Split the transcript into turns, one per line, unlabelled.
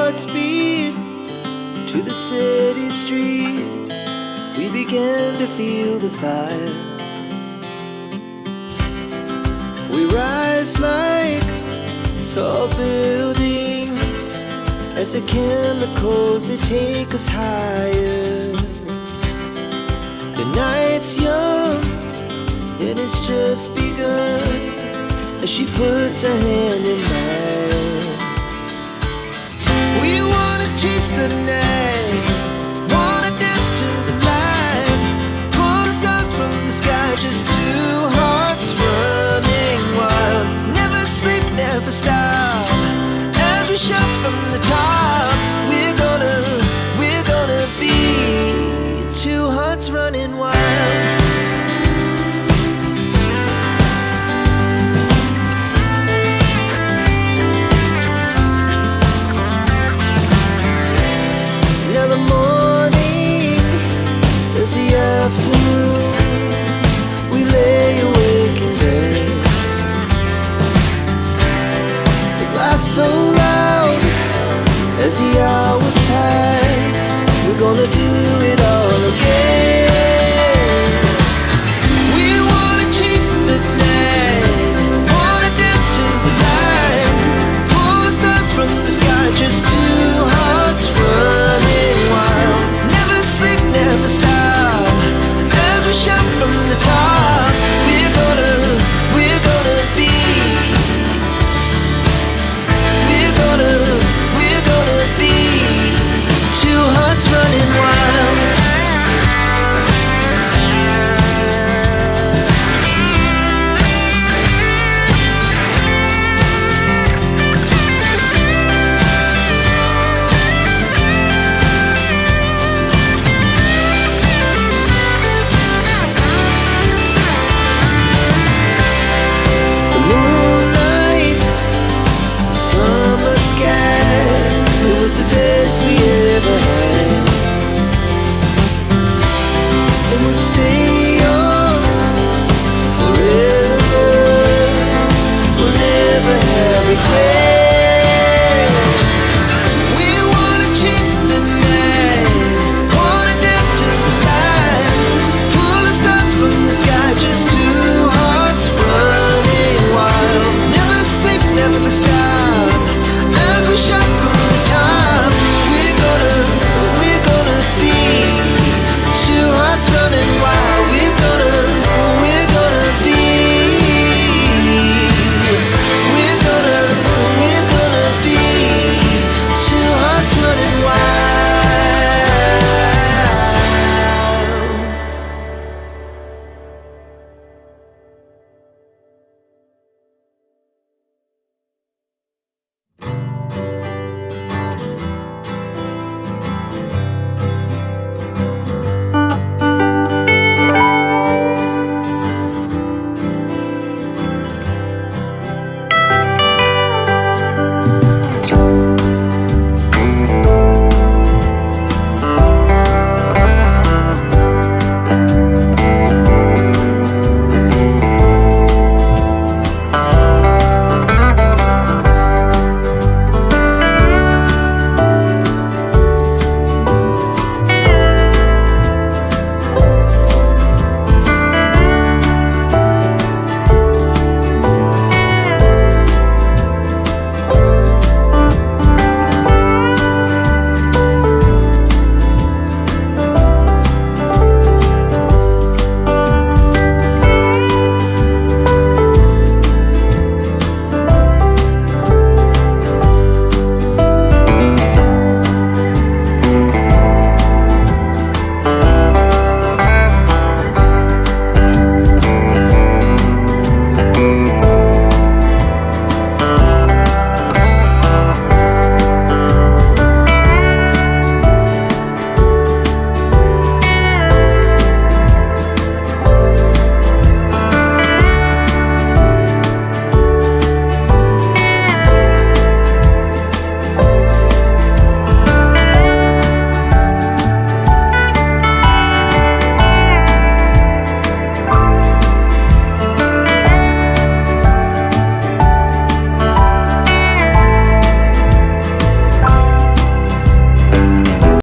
hearts beat to the city streets. We began to feel the fire. We rise like tall buildings as the chemicals, they take us higher. The night's young and it's just begun as she puts her hand in mine. We wanna chase the night, wanna dance to the light, pull the stars from the sky, just two hearts running wild. Never sleep, never stop, as we shout from the top. We're gonna be two hearts running wild. Now the morning is the afternoon. We lay awake in bed, the glass so